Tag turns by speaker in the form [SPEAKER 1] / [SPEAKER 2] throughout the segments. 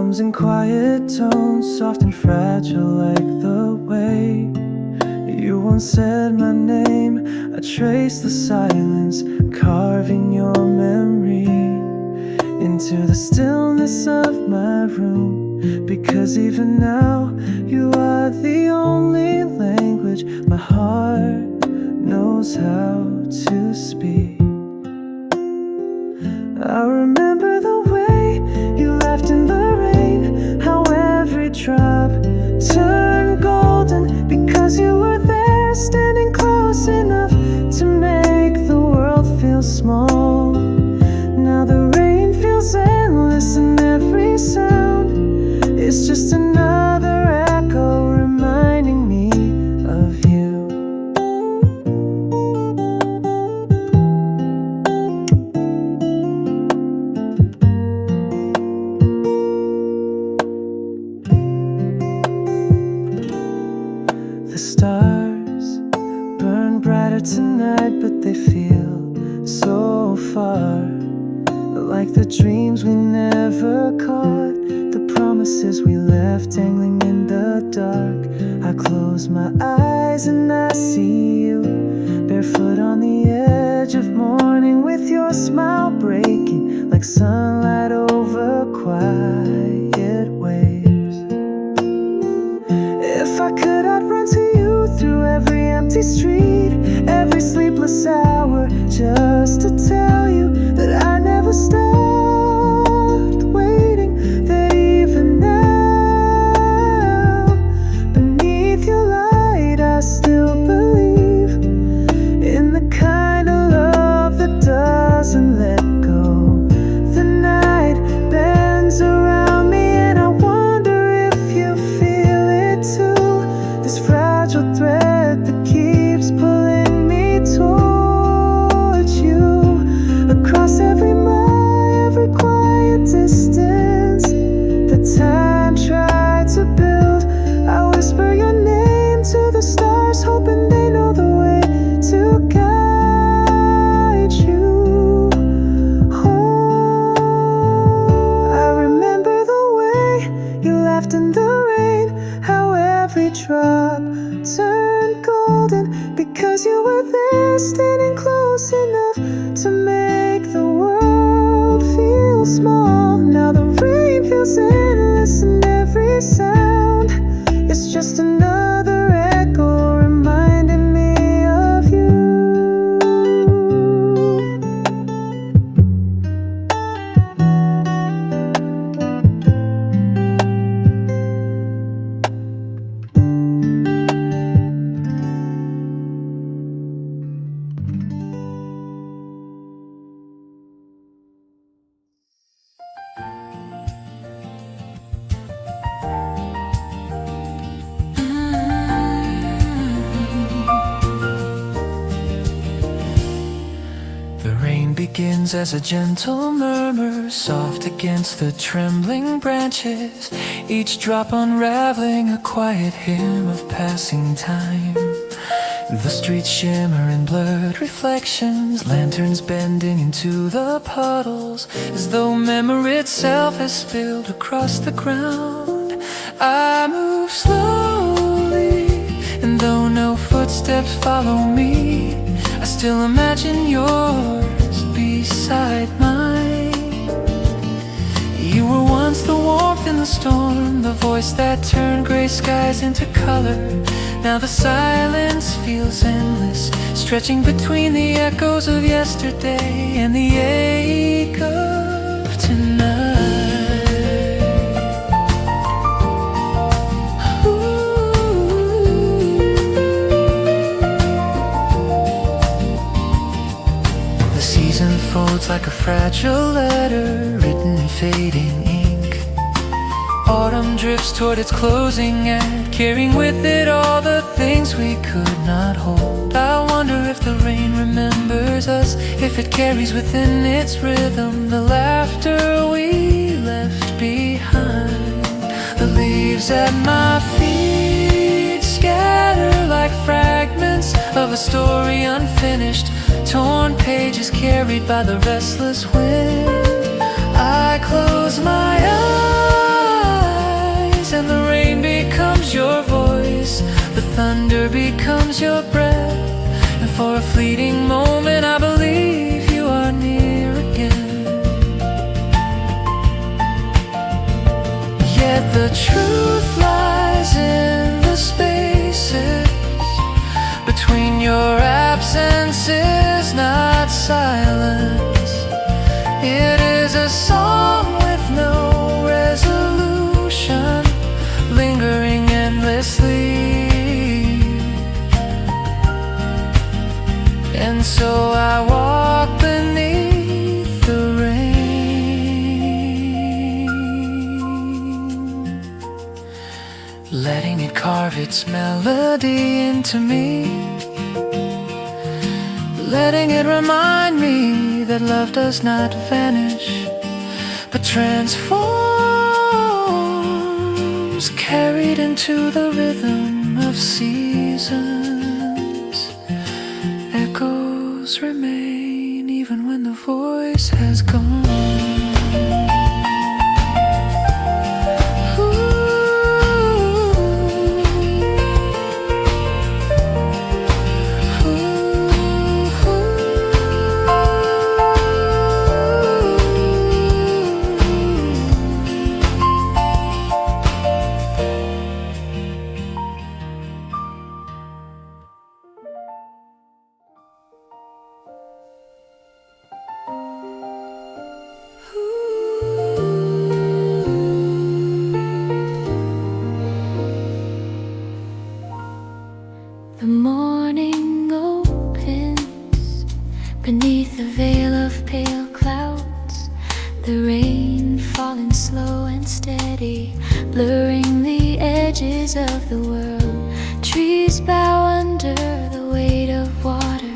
[SPEAKER 1] comes in quiet tones, soft and fragile like the way you once said my name. I trace the silence, carving your memory into the stillness of my room. Because even now, you are the only language my heart knows how to speak. I remember the way you laughed in the rain, how every drop turned golden because you were there, standing close enough to make the world feel small. Now the rain feels endless and every sound is just another echo reminding me of you. The stars burn brighter tonight, but they feel so far, like the dreams we never caught, the promises we left dangling in the dark. I close my eyes and I see you, barefoot on the edge of morning, with your smile breaking like sunlight over quiet waves. If I could, I'd run to you through every empty street, every sleepless hour, just to tell you that I never stopped waiting, that even now, beneath your light, I still believe in the kind of love that doesn't let go. The night bends around me and I wonder if you feel it too, this fragile thread that keeps pulling me towards you. Across every mile, every quiet distance that time tried to build, I whisper your name to the stars, hoping they know the way to guide you home. I remember the way you laughed in the rain, how every drop turned golden because you were there, standing close enough to make the world feel small. Now the rain feels endless and every sound is just another echo reminding me of you. The rain begins as a gentle murmur, soft against the trembling branches, each drop unraveling a quiet hymn of passing time. The streets shimmer in blurred reflections, lanterns bending into the puddles, as though memory itself has spilled across the ground. I move slowly, and though no footsteps follow me, I still imagine yours beside mine. You were once the warmth in the storm, the voice that turned gray skies into color. Now the silence feels endless, stretching between the echoes of yesterday and the ache of tonight. Folds like a fragile letter written in fading ink. Autumn drifts toward its closing act, carrying with it all the things we could not hold. I wonder if the rain remembers us, if it carries within its rhythm the laughter we left behind. The leaves at my feet scatter like fragments of a story unfinished, torn pages carried by the restless wind. I close my becomes your breath, and for a fleeting moment I believe you are near again. Yet the truth lies in the spaces between your absences, not silence. It is a song with no resolution, lingering endlessly. And so I walk beneath the rain, letting it carve its melody into me, letting it remind me that love does not vanish but transforms, carried into the rhythm of seasons. Echoes remain even when the voice has gone.
[SPEAKER 2] The morning opens beneath a veil of pale clouds, the rain falling slow and steady, blurring the edges of the world. Trees bow under the weight of water,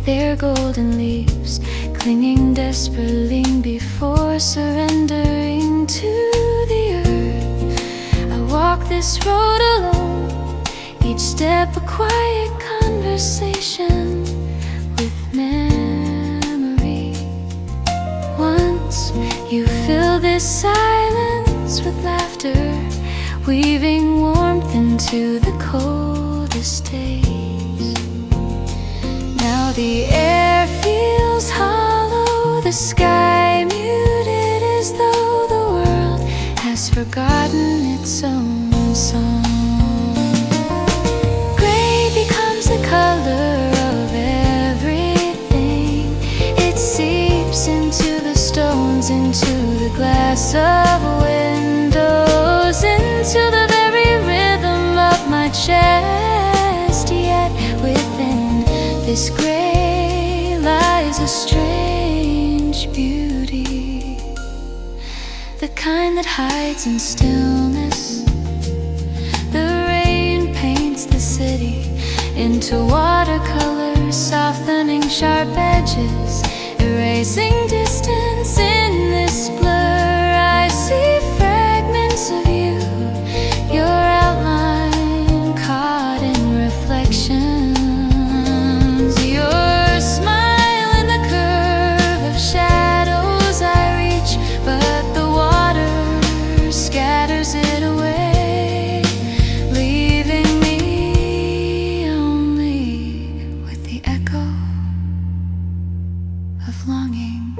[SPEAKER 2] their golden leaves clinging desperately before surrendering to the earth. I walk this road alone, each step a quiet conversation with memory. Once you fill this silence with laughter, weaving warmth into the coldest days. Now the air feels hollow, the sky muted, as though the world has forgotten its own song. The color of everything, it seeps into the stones, into the glass of windows, into the very rhythm of my chest. Yet within this gray lies a strange beauty, the kind that hides in stillness. The rain paints the city into watercolor, softening sharp edges, erasing distance. In this blur I see fragments of you, your outline caught in reflections, your smile in the curve of shadows I reach, but the water scatters it away, leaving me of longing.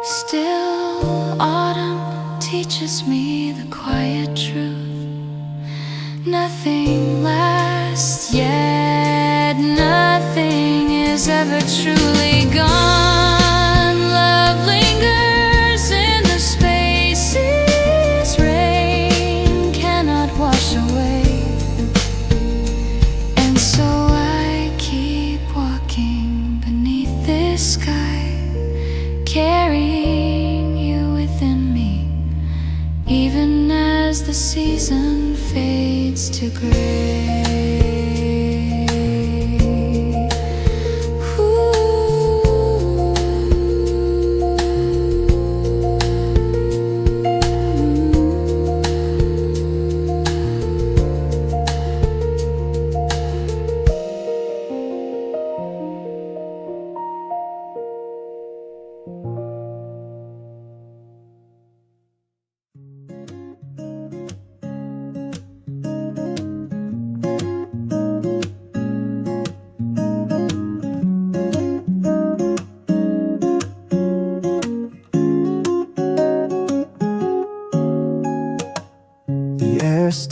[SPEAKER 2] Still, autumn teaches me the quiet truth. Nothing lasts, yet nothing is ever truly gone. Love lingers in the spaces rain cannot wash away. Sky, carrying you within me, even as the season fades to gray.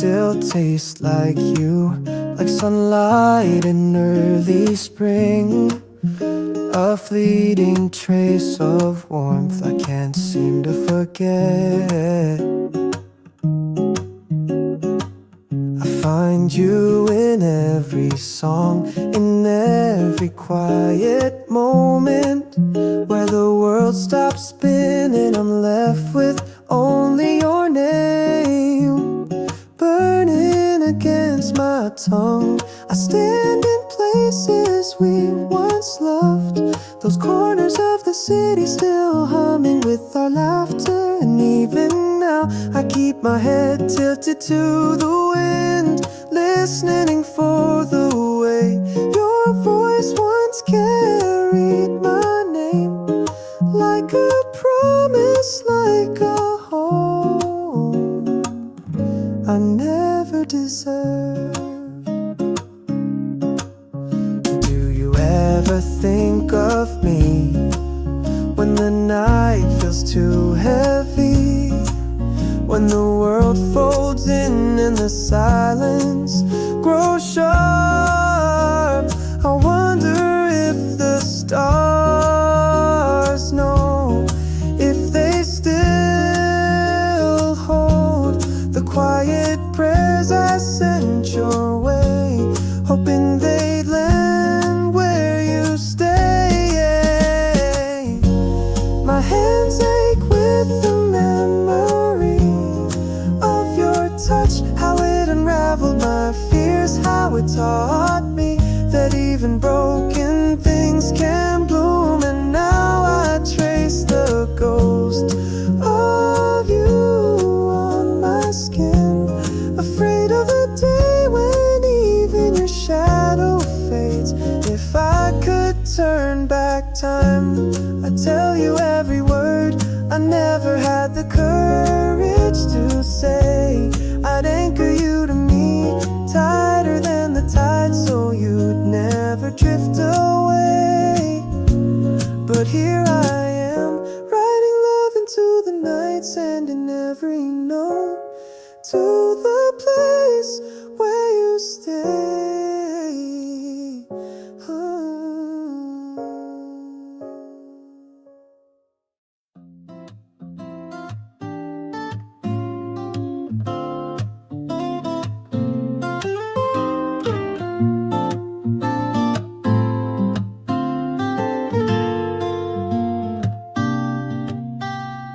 [SPEAKER 1] still taste like you, like sunlight in early spring. A fleeting trace of warmth I can't seem to forget. I find you in every song, in every quiet moment. Where the world stops spinning, I'm left with only your name. Burning against my tongue, I stand in places we once loved. Those corners of the city still humming with our laughter. And even now I keep my head tilted to the wind, listening for the way your voice once carried my name. Like a promise, like a home I never deserved. Do you ever think of me when the night feels too heavy? When the world folds in and the silence grows sharp, I wonder if the stars know, if they still hold the quiet prayers I sent your way, hoping they'd land where you stay. My hands ache with the memory of your touch, how it unraveled my fears, how it taught me that even broken things can bloom. And now I trace the ghost of you on my skin, afraid of the day when even your shadow fades. If I could turn back time, I'd tell you every word I never had the courage to say. I'd anchor you to me tighter than the tide, so you'd never drift away. But here I am, writing love into the night, sending every note to the place where you stay.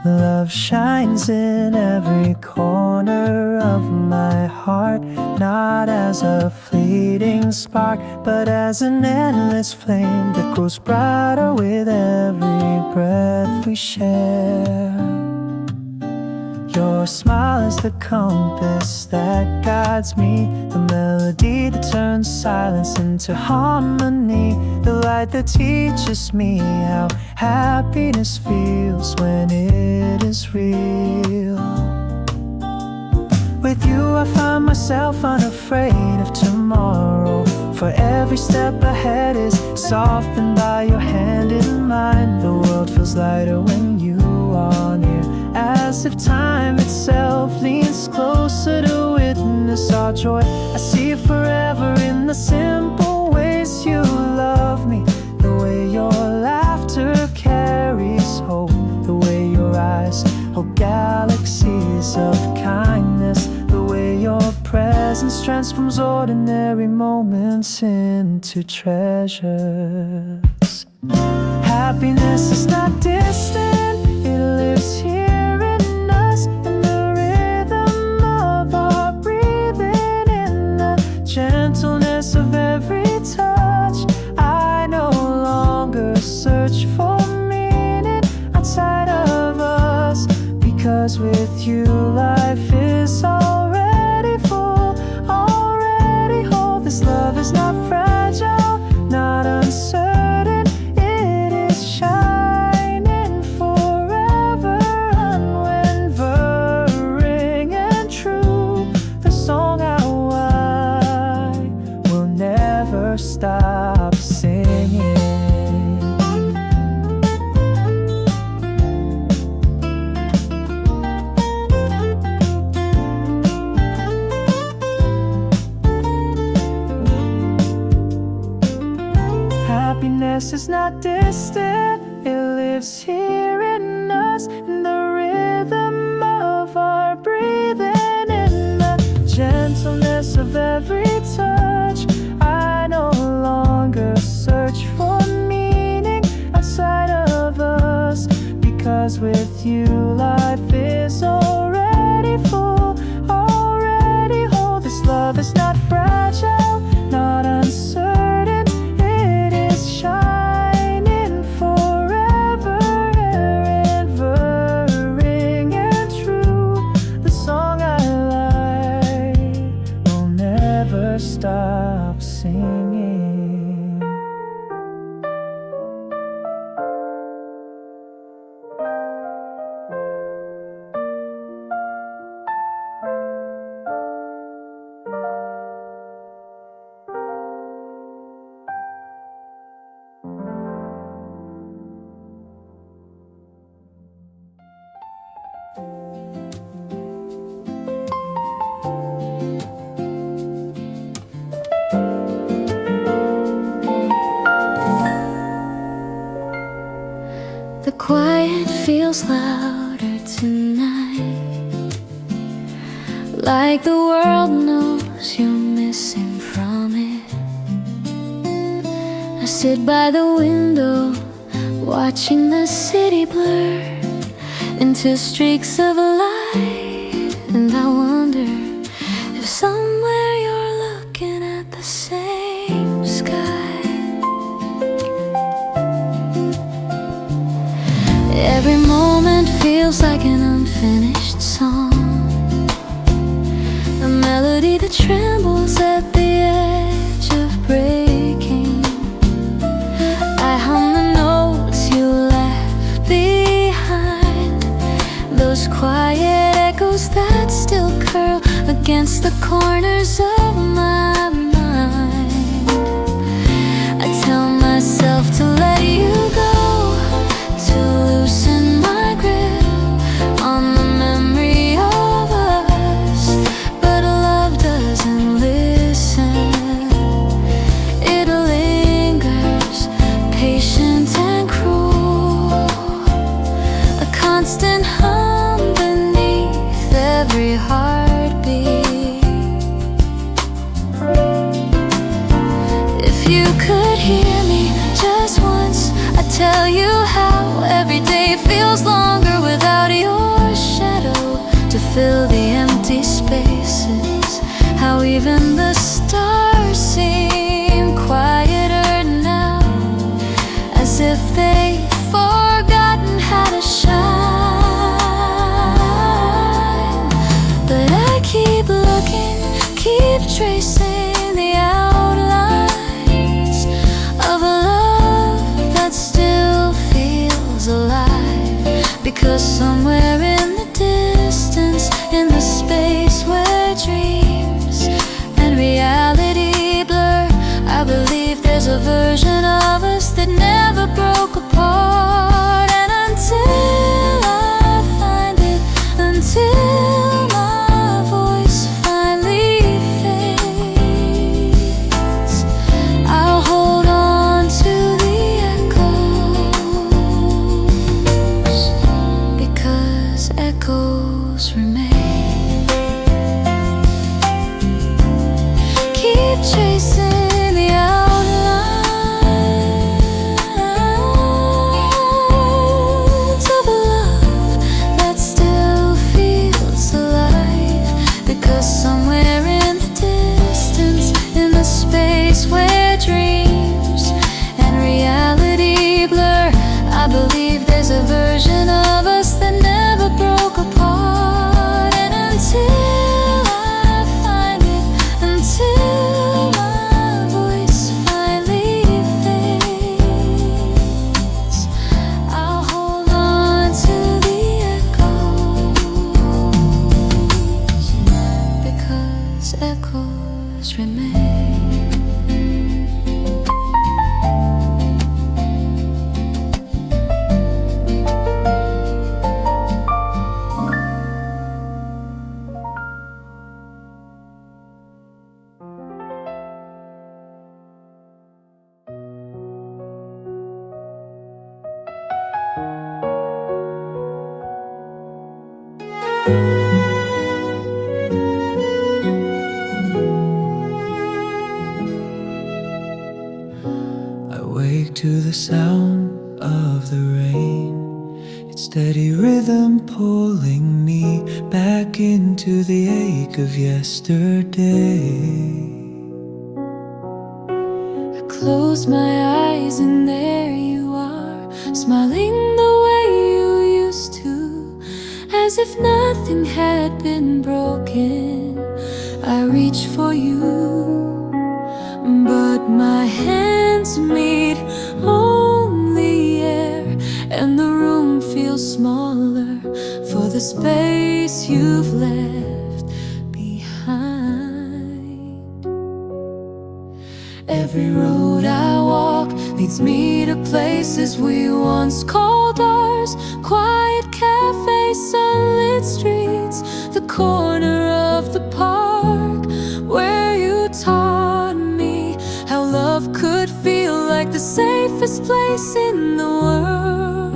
[SPEAKER 1] Love shines in every corner of my heart, not as a fleeting spark, but as an endless flame that grows brighter with every breath we share. Your smile is the compass that guides me, the melody that turns silence into harmony, the light that teaches me how happiness feels when it is real. With you I find myself unafraid of tomorrow, for every step ahead is softened by your hand in mine. The world feels lighter when you are near, as if time itself leans closer to witness our joy. I see you forever in the simple ways you love me, the way your laughter carries hope, the way your eyes hold galaxies of kindness, the way your presence transforms ordinary moments into treasures. Happiness is not distant, it lives here. Gentleness of every touch, I no longer search for meaning outside of us, because with you life is already full, already whole. This love is not fragile, not uncertain, it is shining forever, unwavering and true. The song I stop singing. is not distant, it lives here in us, in the rhythm of our breathing, in the gentleness of every touch. I no longer search for meaning outside of us, because with you life is already full, already whole. This love is not fragile, not uncertain, it is shining forever, enduring and true. The song I like will never stop singing.
[SPEAKER 2] The quiet feels louder tonight, like the world knows you're missing from it. I sit by the window, watching the city blur into streaks of light, and I wonder if somewhere you're looking at the same sky. Every moment feels like an unfinished song, a melody that trembles at the edge of breaking. I hum the notes you left behind, those quiet echoes that still curl against the corners of my mind. I tell myself to let you go, to loosen my grip on the memory of us, but love doesn't listen. It lingers, patient and cruel, a constant hum beneath every heartbeat. If you could hear me just once, I'd tell you how every day feels longer without your shadow to fill the empty spaces, how even the stars seem quieter now, as if they've forgotten how to shine. But I keep looking, keep tracing the outlines of a love that still feels alive, because somewhere in the distance, in the space where dreams and reality blur, I believe there's a version of us that never broke apart. And until I find it, until my voice finally fades, I'll hold on to the echoes, because echoes remain. Keep chasing the outlines
[SPEAKER 1] I wake to the sound of the rain, its steady rhythm pulling me back into the ache of yesterday.
[SPEAKER 2] I close my eyes and there you are, smiling the way you used to, as if nothing had been broken. I reach for you, but my hands meet only air, and the room feels smaller for the space you've left behind. Every road I walk leads me to places we once called ours, quiet cafes, sunlit streets, the corner of the park where you taught me how love could feel like the safest place in the world.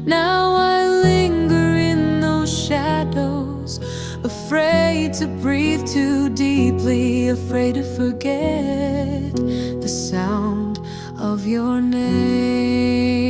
[SPEAKER 2] Now I linger in those shadows, afraid to breathe too deeply, afraid to forget the sound of your name.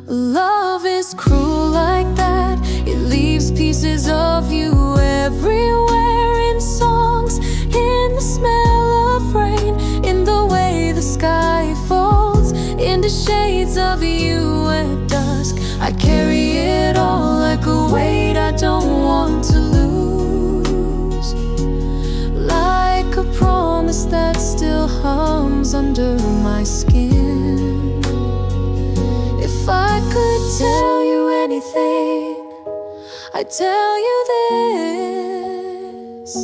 [SPEAKER 2] Love is cruel like that, it leaves pieces of you everywhere, in songs, in the smell of rain, in the way the sky folds into shades of you at dusk. I carry it all like a weight I don't want to lose, like a promise that still hums under my skin. If I could tell you anything, I'd tell you this: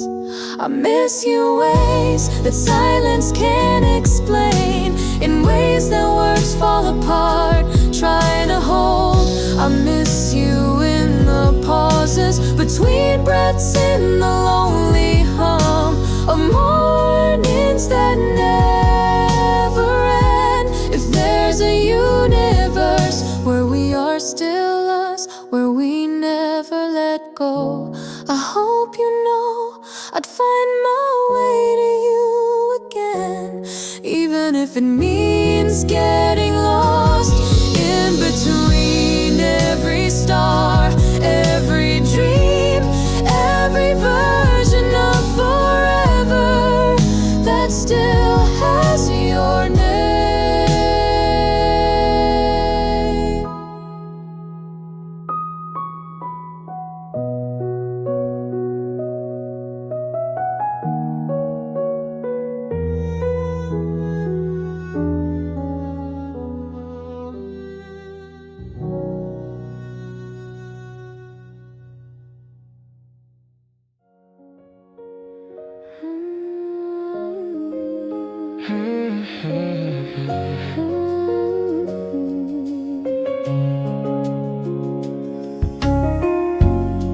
[SPEAKER 2] I miss you ways that silence can't explain, in ways that words fall apart trying to hold. I miss you in the pauses between breaths, in the lonely hum of mornings that never end. If there's a universe where we are still us, where we never let go, I hope you know I'd find my way to you again, even if it means getting lost in between every star, every dream, every version of forever that still has your name.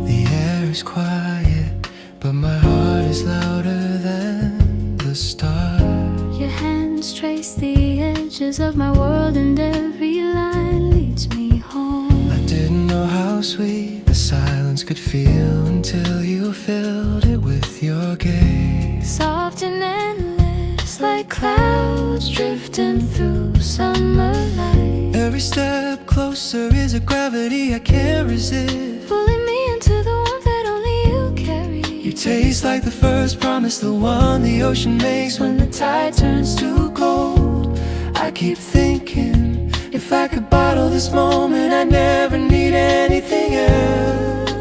[SPEAKER 1] The air is quiet, but my heart is louder than the stars.
[SPEAKER 2] Your hands trace the edges of my world, and every line leads me home.
[SPEAKER 1] I didn't know how sweet the silence could feel until you filled it with your gaze.
[SPEAKER 2] Soft and endless, like clouds drifting through summer light,
[SPEAKER 1] Every step closer is a gravity I can't resist.
[SPEAKER 2] pulling me into the warmth that only you carry.
[SPEAKER 1] You taste like the first promise, the one the ocean makes when the tide turns too cold. I keep thinking, if I could bottle this moment, I'd never need anything else.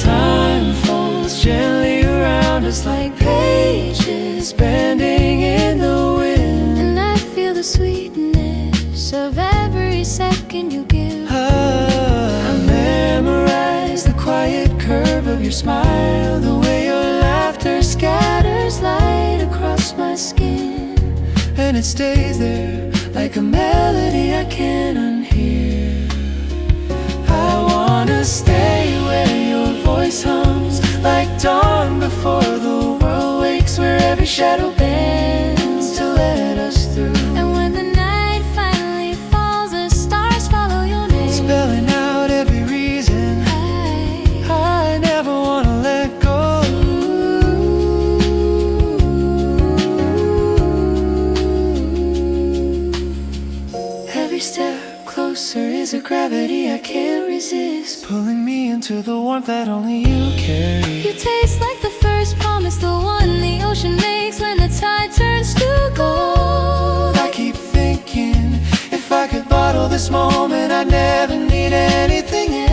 [SPEAKER 1] Time folds gently around us like pages bending in the wind,
[SPEAKER 2] And I feel the sweetness of every second you give.
[SPEAKER 1] I memorize the quiet curve of your smile, the way your laughter scatters light across my skin, and it stays there like a melody I can't unhear. I wanna stay where your voice hums like dawn before the world wakes, where every shadow bends to let us through.
[SPEAKER 2] And when the night finally falls, the stars follow your name,
[SPEAKER 1] Spelling out every step closer is a gravity I can't resist, pulling me into the warmth that only you carry.
[SPEAKER 2] You taste like the first promise, the one the ocean makes when the tide turns to gold.
[SPEAKER 1] I keep thinking, if I could bottle this moment, I'd never need anything else.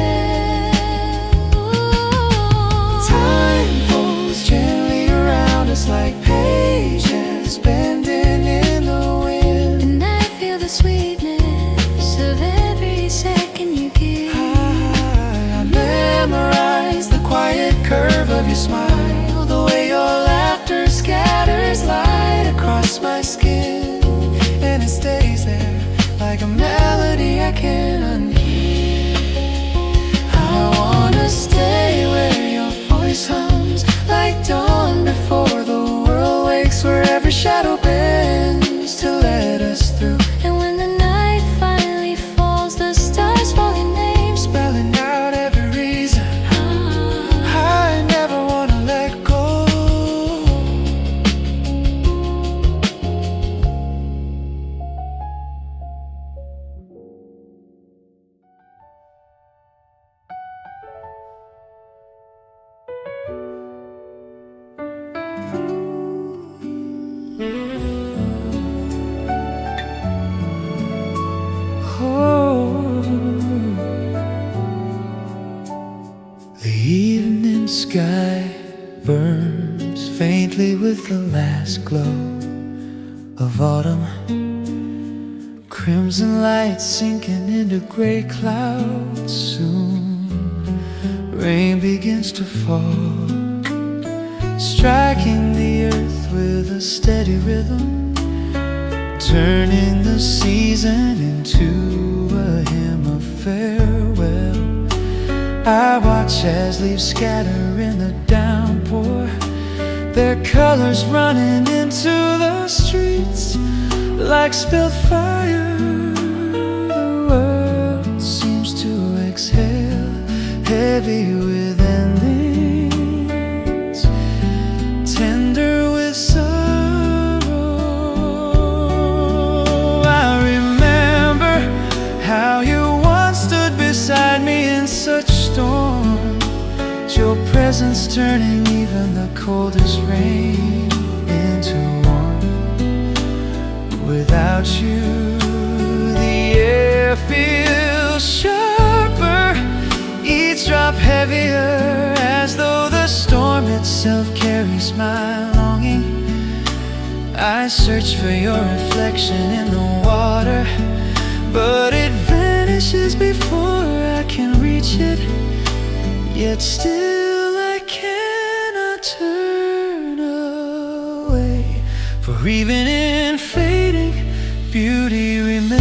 [SPEAKER 1] Time folds gently around us like pages bending in the wind,
[SPEAKER 2] and I feel the sweetness of every second you give.
[SPEAKER 1] I memorize the quiet curve of your smile, the way your laughter scatters light across my skin, and it stays there like a melody I can't unhear. I wanna stay where your voice hums like dawn before the world wakes, where every shadow bends to let us through.
[SPEAKER 2] And when the night finally falls, the stars fall in names,
[SPEAKER 1] Spelling out every reason I never wanna let go. The evening sky burns faintly with the last glow of autumn, crimson light sinking into gray clouds. Soon rain begins to fall, striking the earth with a steady rhythm, turning the season into a hymn of farewell. I watch as leaves scatter in the downpour, their colors running into the streets like spilled fire. The world seems to exhale, heavy with endings, tender with sorrow. I remember how you once stood beside me in such storms, your presence turning even the coldest rain into warmth. Without you, the air feels sharper, each drop heavier, as though the storm itself carries my longing. I search for your reflection in the water, but it vanishes before I can reach it. Yet still I cannot turn away, for even in fading, beauty remains.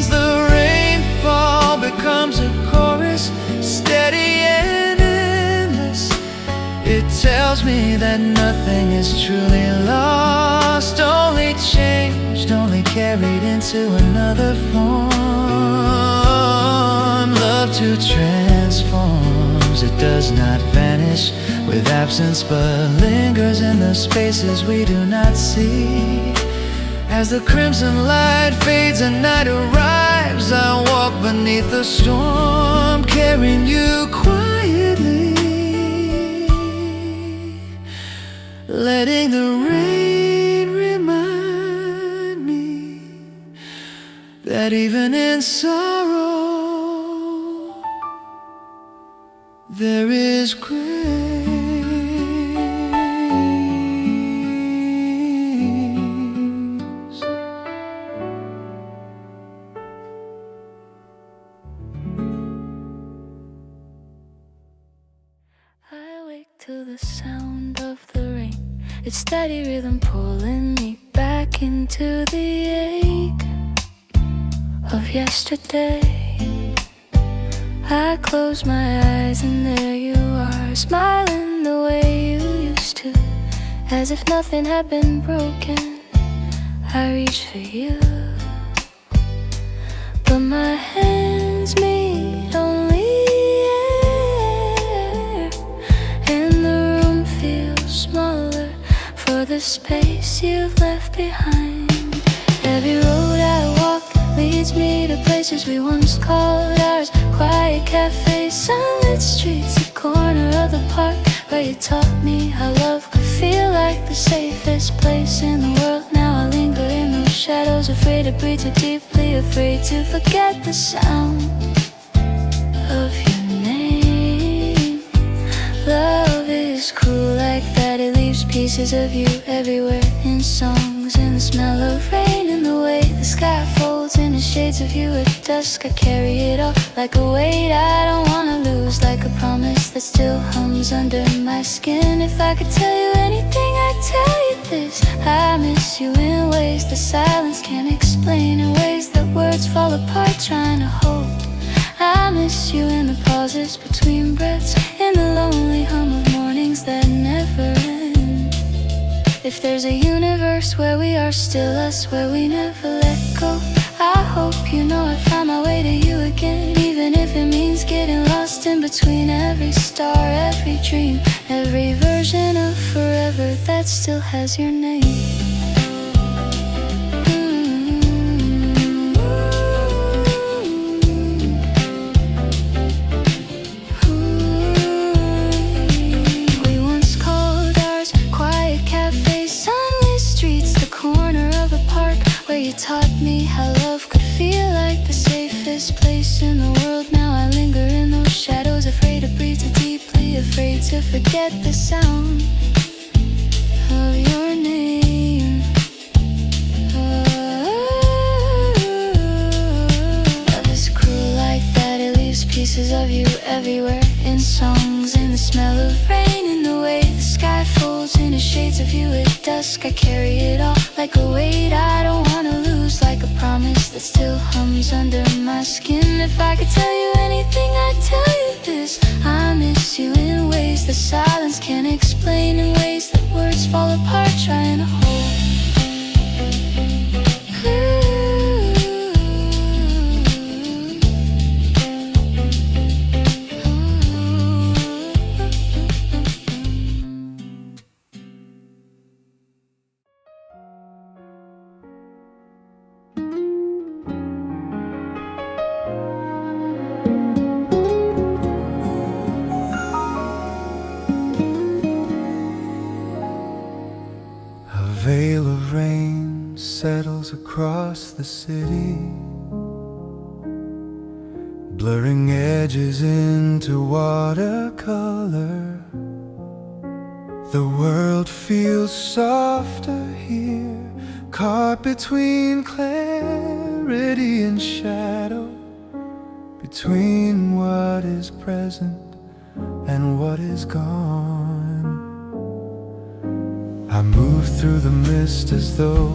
[SPEAKER 1] The rainfall becomes a chorus, steady and endless. It tells me that nothing is truly lost, only changed, only carried into another form. Love too transforms, it does not vanish with absence, but lingers in the spaces we do not see. As the crimson light fades and night arrives, I walk beneath the storm, carrying you quietly, letting the rain remind me that even in sorrow there is grace.
[SPEAKER 2] I wake to the sound of the rain, its steady rhythm pulling me back into the ache of yesterday. I close my eyes and there you are, smiling the way you used to, as if nothing had been broken. I reach for you, but my hands meet only air, and the room feels smaller for the the space you've left behind. Every road I walk leads me to places we once called ours. Quiet cafes, sunlit streets, the corner of the park where you taught me how love could feel like the safest place in the world. Now I linger in those shadows, afraid to breathe too deeply, afraid to forget the sound of your name. Love is cruel like that, it leaves pieces of you everywhere, in songs, in the smell of rain, in the way the sky folds, in the shades of you at dusk. I carry it all like a weight I don't wanna lose, like a promise that still hums under my skin. If I could tell you anything, I'd tell you this: I miss you in ways that silence can't explain, in ways that words fall apart trying to hold. I miss you in the pauses between breaths, in the lonely hum of mornings that never end. If there's a universe where we are still us, where we never let go, I hope you know I found my way to you again. Even if it means getting lost in between every star, every dream, every version of forever that still has your name. You taught me how love could feel like the safest place in the world. Now I linger in those shadows, afraid to breathe too deeply, afraid to forget the sound of your name. Love is cruel like that, it leaves pieces of you everywhere, in songs, in the smell of rain, in the way the sky folds, in the shades of you at dusk. I carry it all like a weight I don't wanna lose, like a promise that still hums under my skin. If I could tell you anything, I'd tell you this: I miss you in ways that silence can't explain, in ways that words fall apart trying to hold.
[SPEAKER 1] Veil of rain settles across the city, blurring edges into watercolor. The world feels softer here, caught between clarity and shadow, between what is present and what is gone. I move through the mist as though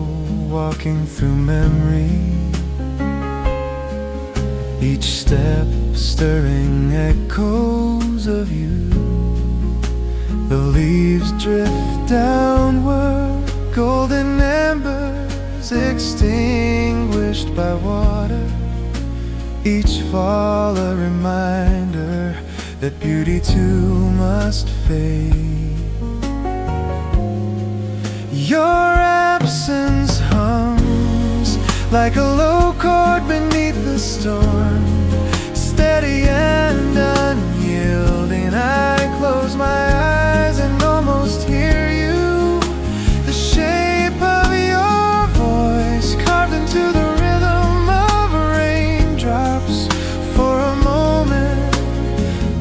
[SPEAKER 1] walking through memory, each step stirring echoes of you. The leaves drift downward, golden embers extinguished by water, each fall a reminder that beauty too must fade. Your absence hums like a low chord beneath the storm, steady and unyielding. I close my eyes and almost hear you, the shape of your voice carved into the rhythm of raindrops. For a moment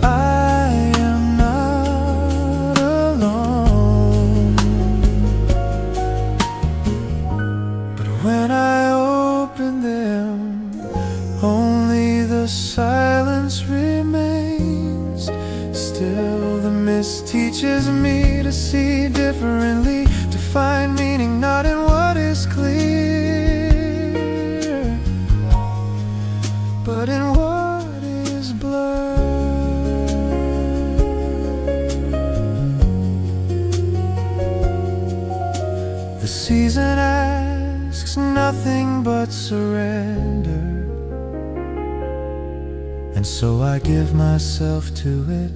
[SPEAKER 1] I am not alone, but when I open them, only the silence remains. Still the mist teaches me to see differently, to find meaning not in what is clear, but in what is blurred. The season asks nothing but surrender, and so I give myself to it.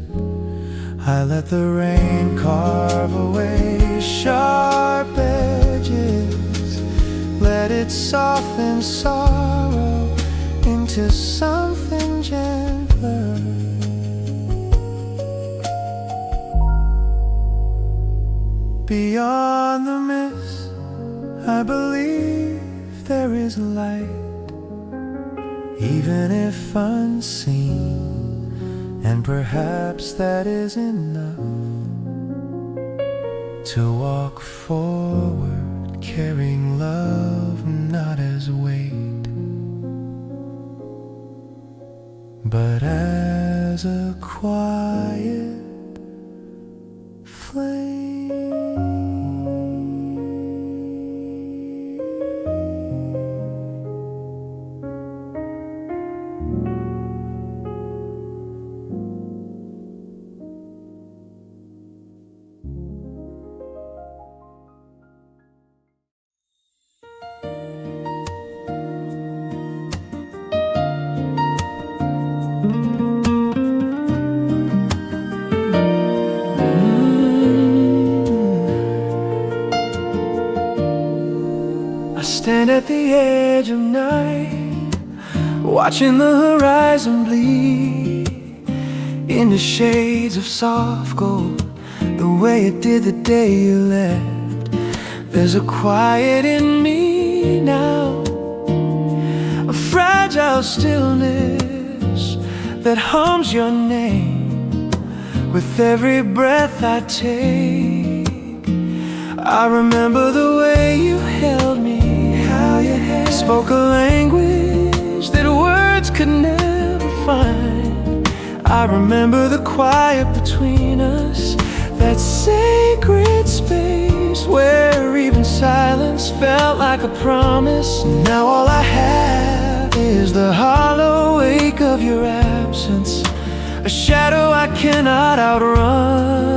[SPEAKER 1] I let the rain carve away sharp edges, let it soften sorrow into something gentler. Beyond the mist, I believe there is light, even if unseen. And perhaps that is enough to walk forward, carrying love not as weight, but as a quiet flame. Stand at the edge of night, watching the horizon bleed into shades of soft gold, the way it did the day you left. There's a quiet in me now, a fragile stillness that hums your name with every breath I take. I remember the way you held me, how you spoke a language that words could never find. I remember the quiet between us, that sacred space where even silence felt like a promise. Now all I have is the hollow ache of your absence, a shadow I cannot outrun.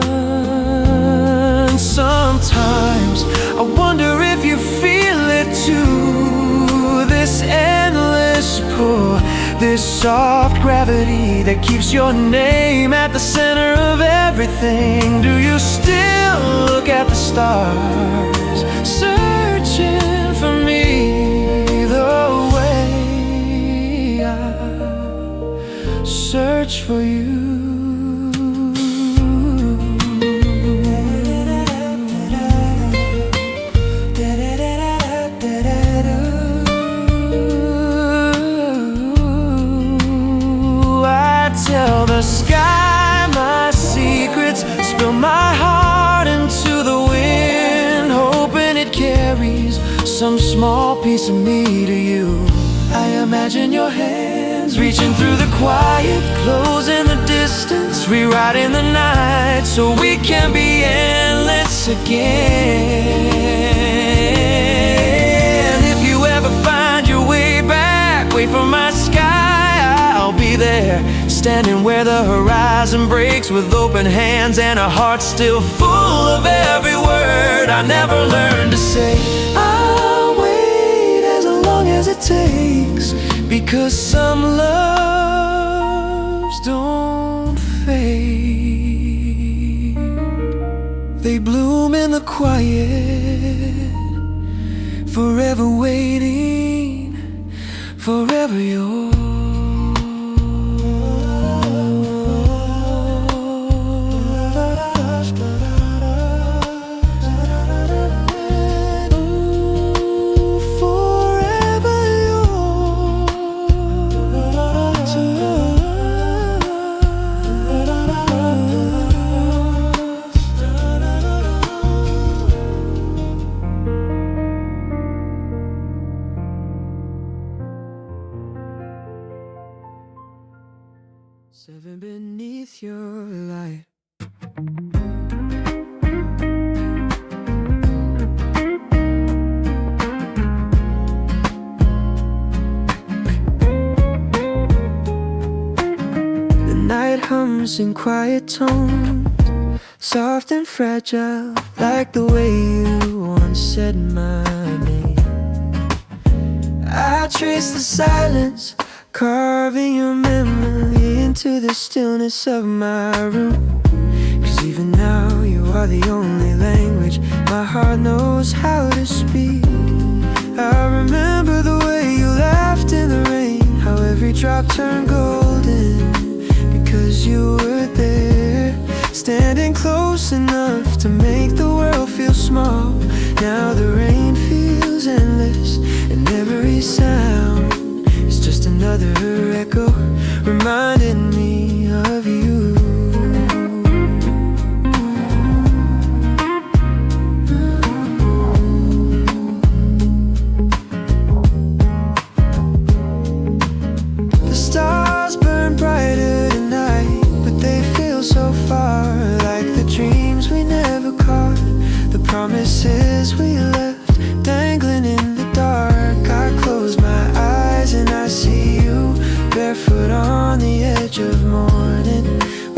[SPEAKER 1] Sometimes I wonder if you feel it too, this endless pull, this soft gravity that keeps your name at the center of everything. Do you still look at the stars, searching for me the way I search for you? Tell the sky my secrets, spill my heart into the wind, hoping it carries some small piece of me to you. I imagine your hands reaching through the quiet, closing the distance, rewriting the night so we can be endless again. If you ever find your way back, wait for my sky, I'll be there, standing where the horizon breaks with open hands and a heart still full of every word I never learned to say. I'll wait as long as it takes, because some loves don't fade. They bloom in the quiet, forever waiting, forever yours. Seven beneath your light. The night hums in quiet tones, soft and fragile, like the way you once said my name. I trace the silence, carving your memory into the stillness of my room, now you are the only language my heart knows how to speak. I remember the way you laughed in the rain, how every drop turned golden, because you were there, standing close enough to make the world feel small. Now the rain feels endless, and every sound is just another echo reminding me of you. The stars burn brighter tonight, but they feel so far, like the dreams we never caught, the promises we left dangling in the dark. I close my eyes and I see you, barefoot on the edge of morning,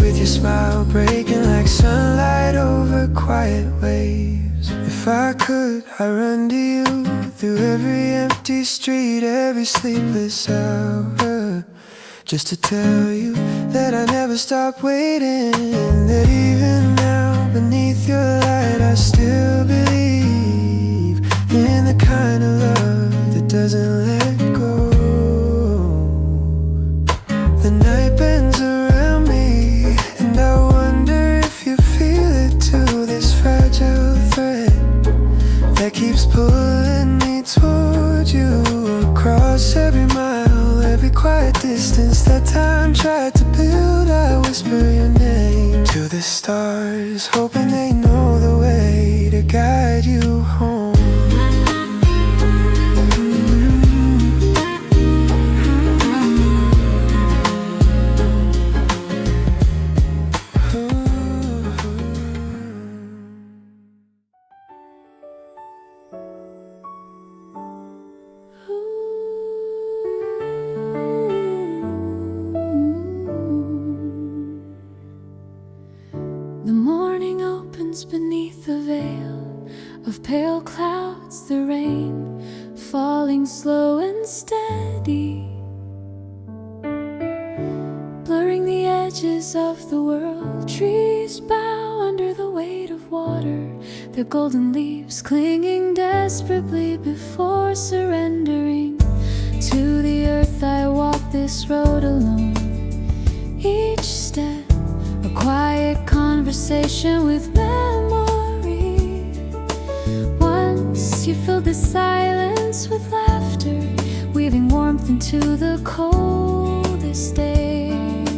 [SPEAKER 1] with your smile breaking like sunlight over quiet waves. If I could, I'd run to you through every empty street, every sleepless hour, just to tell you that I never stop waiting, that even now beneath your light I still believe in the kind of love that doesn't let go. The night bends around me, and I wonder if you feel it too, this fragile thread that keeps pulling me toward you, across every mile, every quiet distance that time tried to build. I whisper your name to the stars, hoping they know the way to guide you home.
[SPEAKER 2] The morning opens beneath a veil of pale clouds, the rain falling slow and steady, blurring the edges of the world. Trees bow under the weight of water, their golden leaves clinging desperately before surrendering to the earth. I walk this road alone, each step a quiet conversation with memory. Once you filled the silence with laughter, weaving warmth into the coldest days.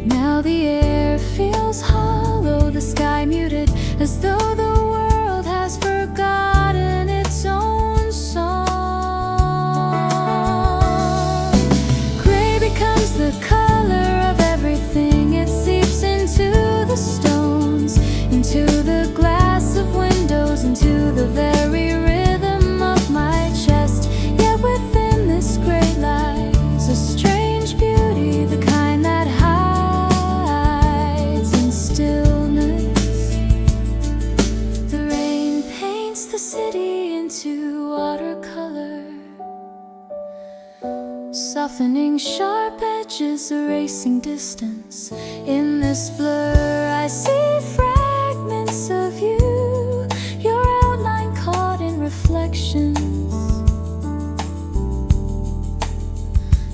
[SPEAKER 2] Now the air feels hollow, the sky muted, as though the world has forgotten its own song. Gray becomes the color of everything, it seeps into the stones, into the glass of windows, into the very rhythm of my chest. Yet within this great lies a strange beauty, the kind that hides in stillness. The rain paints the city into watercolor, softening sharp edges, erasing distance. In this blur I see fragments of you, your outline caught in reflections,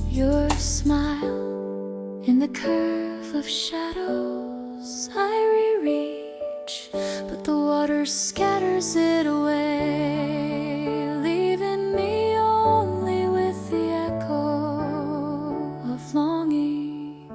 [SPEAKER 2] your smile in the curve of shadows. I rereach, but the water scatters it away, leaving me only with the echo of longing.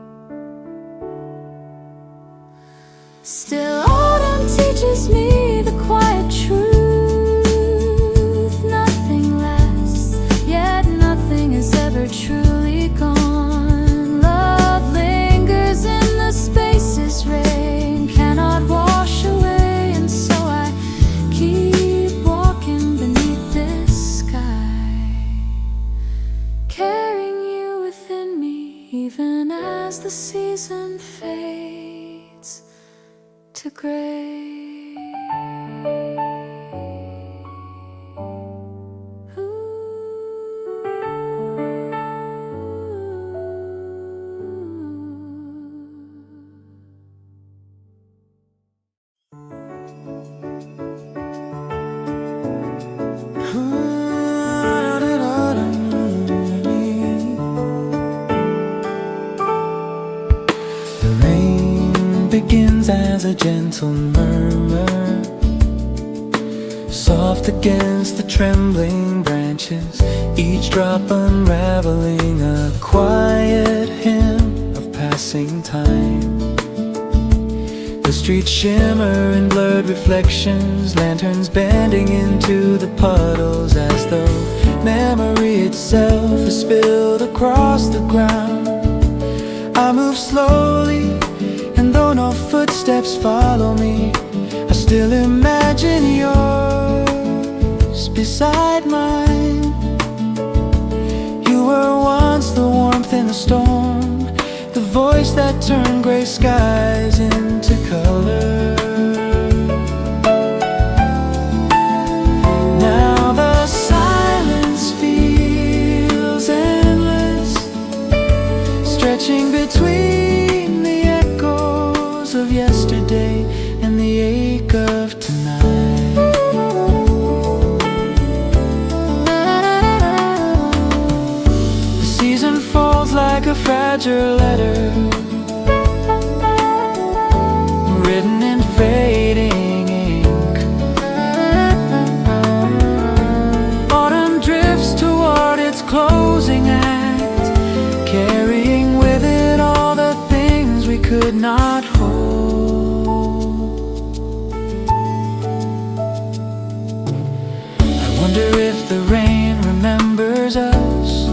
[SPEAKER 1] a gentle murmur, soft against the trembling branches, each drop unraveling a quiet hymn of passing time. The streets shimmer in blurred reflections, lanterns bending into the puddles, as though memory itself is spilled across the ground. I move slowly, and though no footsteps follow me, I still imagine yours beside mine. You were once the warmth in the storm, the voice that turned gray skies into color. Now the silence feels endless, stretching between the echoes of yesterday and the ache of tonight. The season falls like a fragile letter, written in fading ink. Autumn drifts toward its closing act, carrying with it all the things we could not hold. I wonder if the rain remembers us,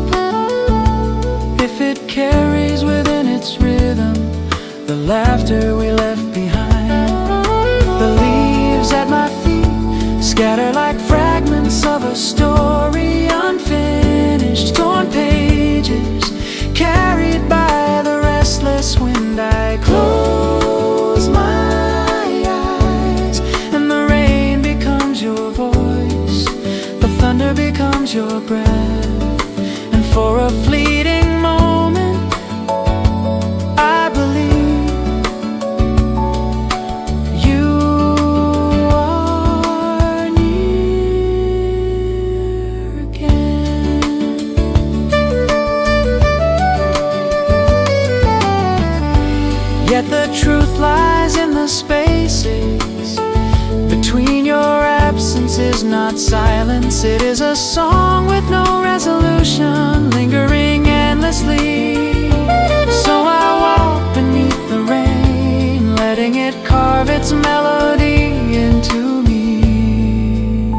[SPEAKER 1] if it carries within its rhythm the laughter we left behind. The leaves at my feet scatter like fragments of a story, unfinished, torn pages carried by the restless wind. I close my eyes, and the rain becomes your voice, the thunder becomes your breath, and for a fleeting moment I believe you are near again. Yet the truth lies in the spaces between. Your absence is not silence, it is a song with no resolution, lingering endlessly. So I walk beneath the rain, letting it carve its melody into me,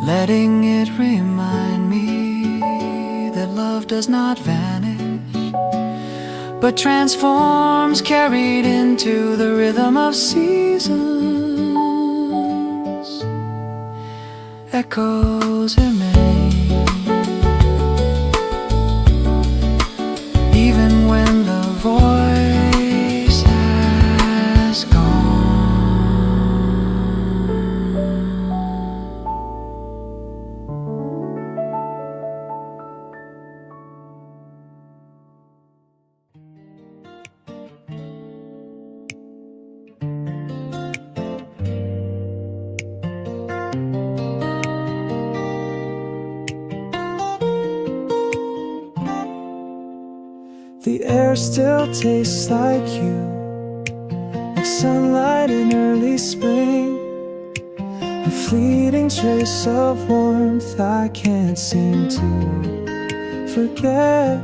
[SPEAKER 1] letting it remind me that love does not vanish, but transforms, carried into the rhythm of seasons. Echoes remain, even when the voice has gone. The air still tastes like you, like sunlight in early spring, a fleeting trace of warmth I can't seem to forget.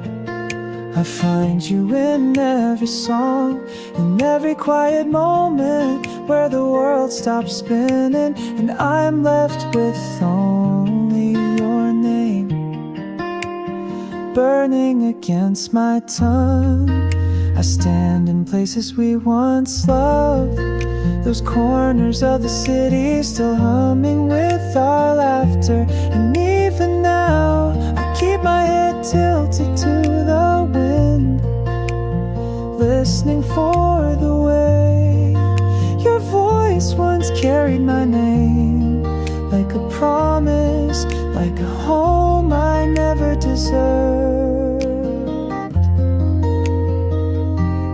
[SPEAKER 1] I find you in every song, in every quiet moment where the world stops spinning and I'm left with only your name burning against my tongue. I stand in places we once loved, those corners of the city still humming with our laughter. And even now I keep my head tilted to the wind, listening for the way your voice once carried my name, like a promise, like a home I never deserved.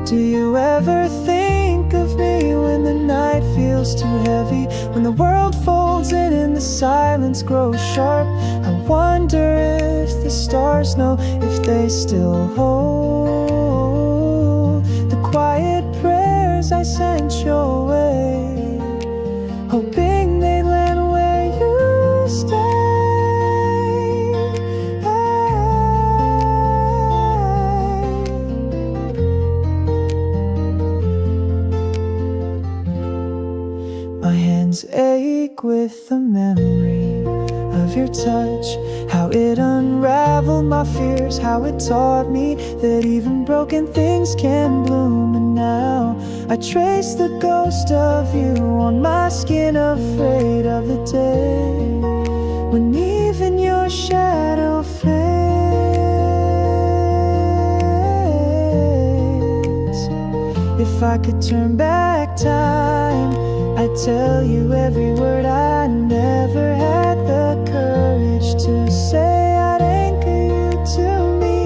[SPEAKER 1] Do you ever think of me when the night feels too heavy, when the world folds in and the silence grows sharp? I wonder if the stars know, if they still hold the quiet prayers I sent your way, hoping they'd land where you stay. My hands ache with the memory of your touch, how it unraveled my fears, how it taught me that even broken things can bloom. And now I trace the ghost of you on my skin, afraid of the day when even your shadow fades. If I could turn back time, I'd tell you every word I never had the courage to say. I'd anchor you to me,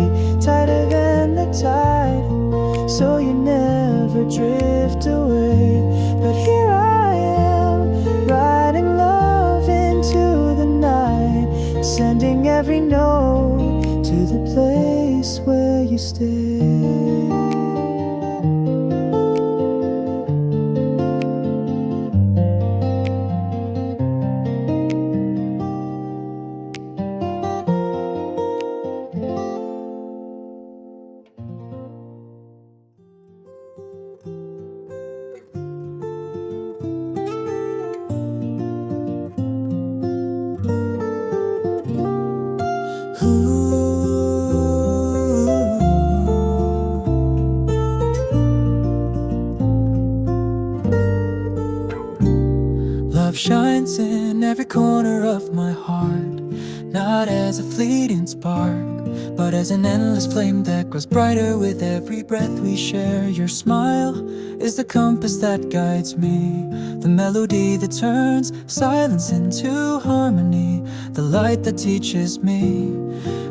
[SPEAKER 1] tighter than the tide, so you never drift away. But here I am, writing love into the night, sending every note to the place where you stay. Love shines in every corner of my heart, not as a fleeting spark, but as an endless flame that grows brighter with every breath we share. Your smile is the compass that guides me, the melody that turns silence into harmony, the light that teaches me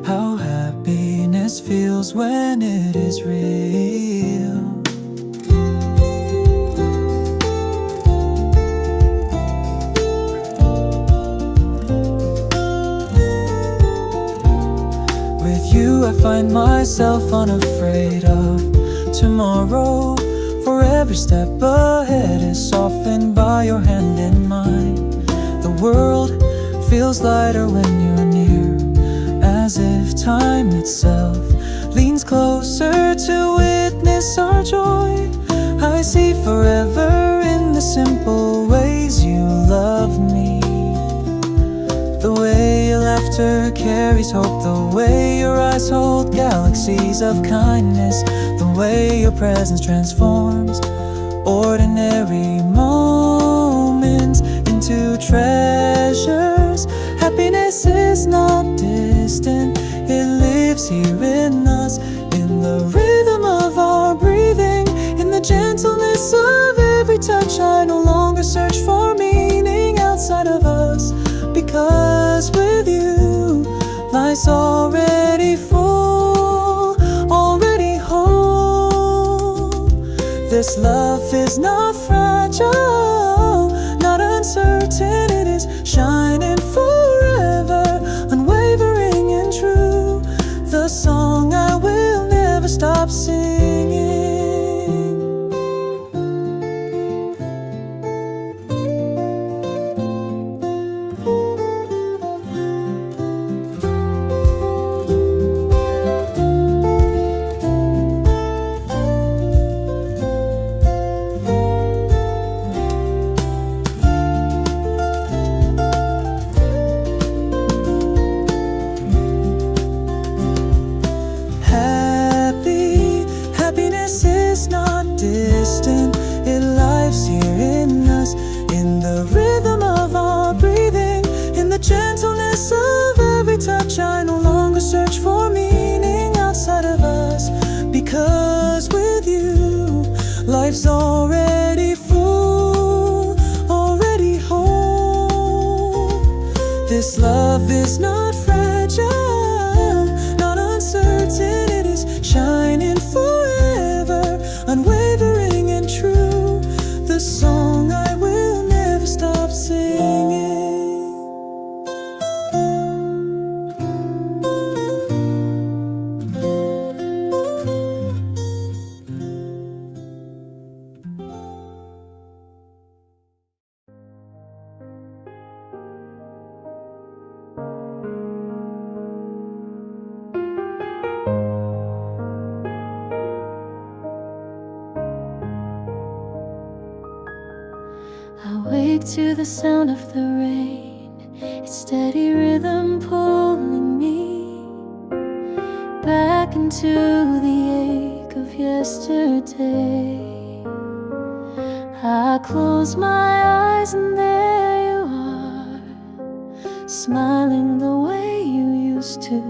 [SPEAKER 1] how happiness feels when it is real. I find myself unafraid of tomorrow, for every step ahead is softened by your hand in mine. The world feels lighter when you're near, as if time itself leans closer to witness our joy. I see forever in the simple ways you love me, the way your laughter carries hope, the way your eyes hold galaxies of kindness, the way your presence transforms ordinary moments into treasures. Happiness is not distant, it lives here in us, in the rhythm of our breathing, in the gentleness of every touch. I no longer search for meaning outside of us, because with you life's already full, already whole. This love is not fragile, not uncertain, it is shining forever, unwavering and true, the song I will never stop singing. Gentleness of every touch, I no longer search for meaning outside of us, because with you life's already full, already whole. This love is not fragile, not uncertain, it is shining forever, unwavering and true, the song I will never stop singing.
[SPEAKER 2] awake to the sound of the rain. Its steady rhythm pulling me back into the ache of yesterday. I close my eyes and there you are, smiling the way you used to.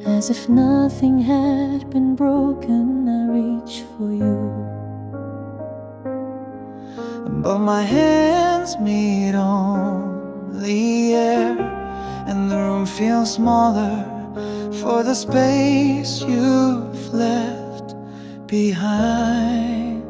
[SPEAKER 2] As if nothing had been broken, I reach for you.
[SPEAKER 1] But my hands meet on the air, and the room feels smaller for the space you've left behind.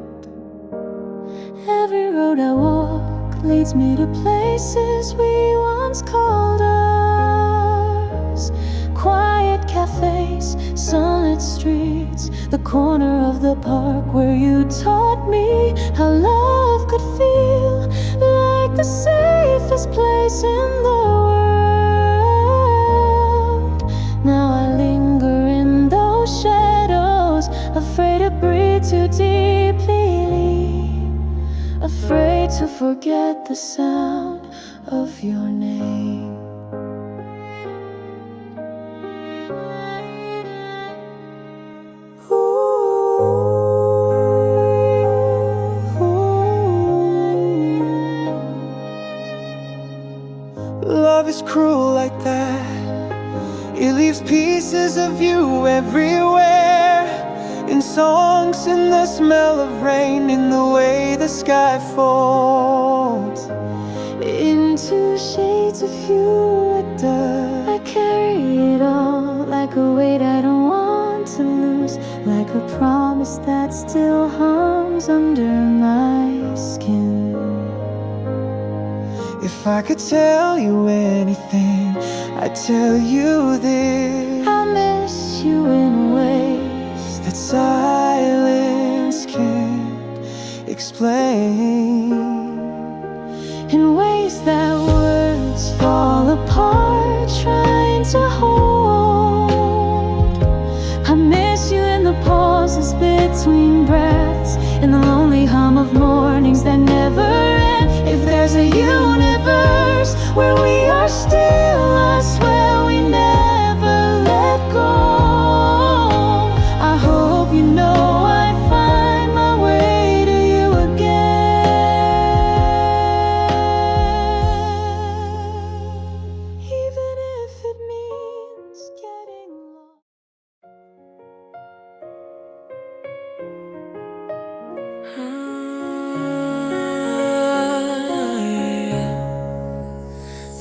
[SPEAKER 2] Every road I walk leads me to places we once called ours. Quiet cafes, sunlit streets, the corner of the park where you taught me how love could feel like the safest place in the world. Now I linger in those shadows, afraid to breathe too deeply, afraid to forget the sound of your name.
[SPEAKER 1] Love is cruel like that. It leaves pieces of you everywhere, in songs, in the smell of rain, in the way the sky folds
[SPEAKER 2] into shades of you like dust. I carry it all like a weight I don't want to lose, like a promise that still hums under my skin.
[SPEAKER 1] If I could tell you anything, I'd tell you this:
[SPEAKER 2] I miss you in ways
[SPEAKER 1] that silence can't explain,
[SPEAKER 2] in ways that words fall apart trying to hold. I miss you in the pauses between breaths, in the lonely hum of mornings that never end. If there's a universe where we are still, I swear we never let go. I hope you know I'd find my way to you again, even if it means getting lost.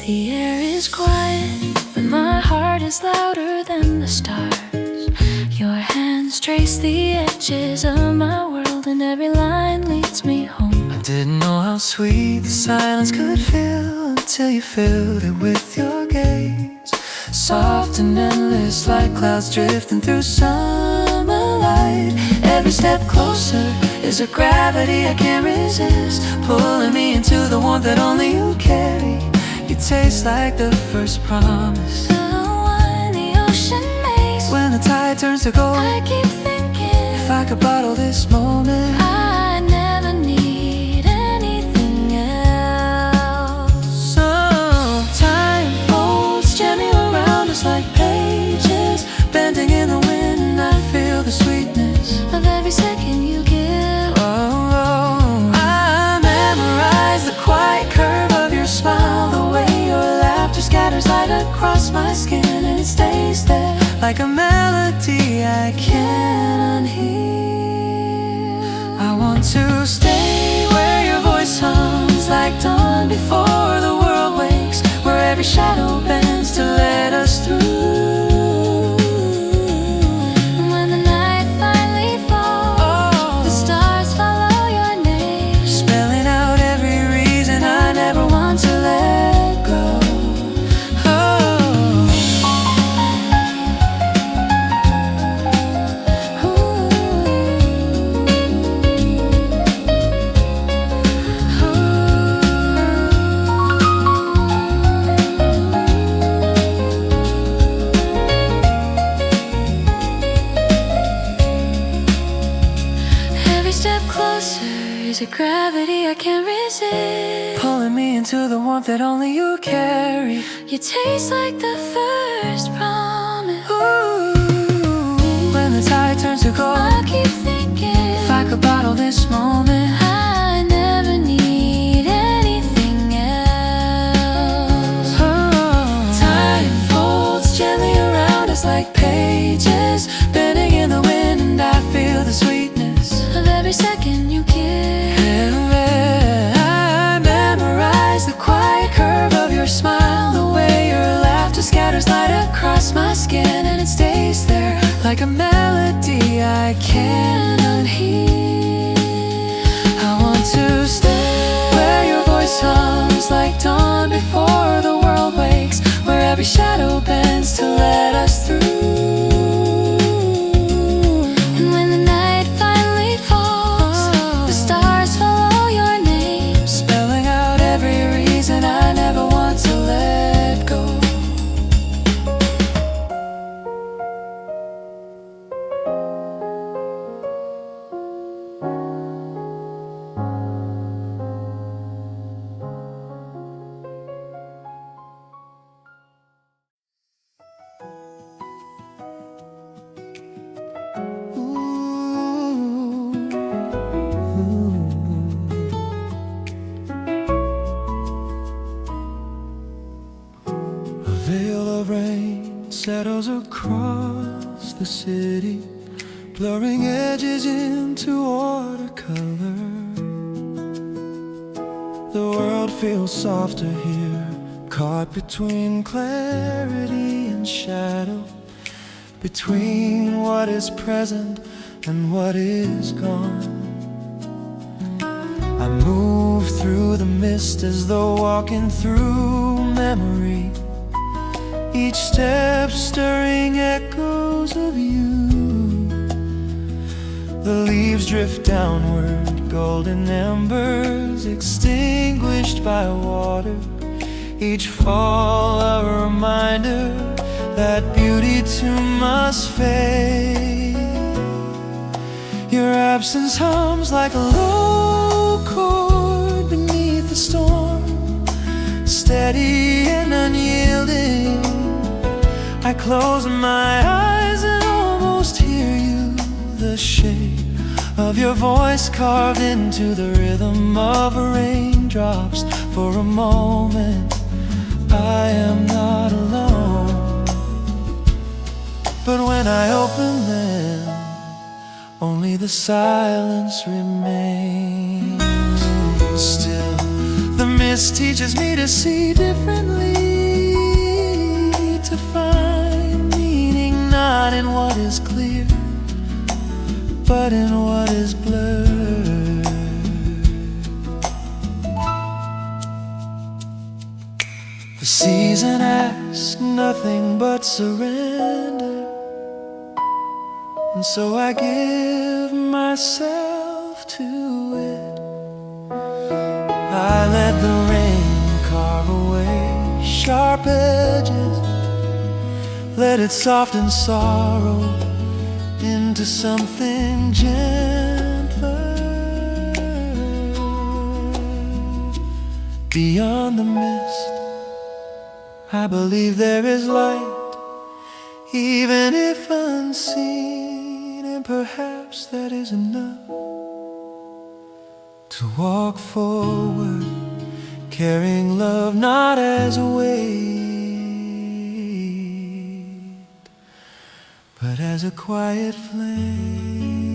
[SPEAKER 2] The air is quiet, but my heart is louder than the stars. Your hands trace the edges of my world, and every line leads me home.
[SPEAKER 1] I didn't know how sweet the silence could feel until you filled it with your gaze. Soft and endless like clouds drifting through summer light. Every step closer is a gravity I can't resist, pulling me into the warmth that only you carry. You taste like the first promise,
[SPEAKER 2] The wine the ocean makes
[SPEAKER 1] when the tide turns to gold.
[SPEAKER 2] I keep thinking,
[SPEAKER 1] If I could bottle this moment,
[SPEAKER 2] I never need anything else.
[SPEAKER 1] so
[SPEAKER 2] Time folds gently around us like pages
[SPEAKER 1] bending in the wind, and I feel the sweetness
[SPEAKER 2] of every second you give.
[SPEAKER 1] I memorize the quiet curve of your smile, the way your laughter scatters light across my skin, and it stays there like a melody I can't unhear. I want to stay where your voice hums like dawn before the world wakes, where every shadow bends to let us through.
[SPEAKER 2] And when the night finally falls, the stars follow your name,
[SPEAKER 1] spelling out every reason I never want to let go. into the warmth that only you carry.
[SPEAKER 2] You taste like the first promise.
[SPEAKER 1] Ooh, when the tide turns to gold,
[SPEAKER 2] I keep thinking
[SPEAKER 1] if I could bottle this moment,
[SPEAKER 2] I never need anything else.
[SPEAKER 1] Time folds gently around us like pages bending in the wind, and I feel the sweetness
[SPEAKER 2] Of every second you kiss.
[SPEAKER 1] I memorize the quiet curve of your smile, the way your laughter scatters light across my skin, and it stays there like a melody I can't unhear. I want to stay where your voice hums like dawn before the world wakes, where every shadow bends to let us through.
[SPEAKER 2] And when the night finally falls, the stars follow your name,
[SPEAKER 1] spelling out every reason I never want to let go. A veil of rain settles across the city, blurring edges into watercolor. The world feels softer here, caught between clarity and shadow, between what is present and what is gone. I move through the mist as though walking through memory, each step stirring echoes of you. The leaves drift downward, golden embers extinguished by water, each fall a reminder that beauty too must fade. Your absence hums like a low chord beneath the storm, steady and unyielding. I close my eyes and almost hear you, the shape of your voice carved into the rhythm of raindrops. For a moment I am not alone, but when I open them, only the silence remains. Still, the mist teaches me to see differently, to find meaning not in what is clear, but in what is blurred. The season asks nothing but surrender, and so I give myself to it. I let the rain carve away sharp edges, let it soften sorrow into something gentler. Beyond the mist, I believe there is light, even if unseen, and perhaps that is enough to walk forward, carrying love not as a weight, but as a quiet flame.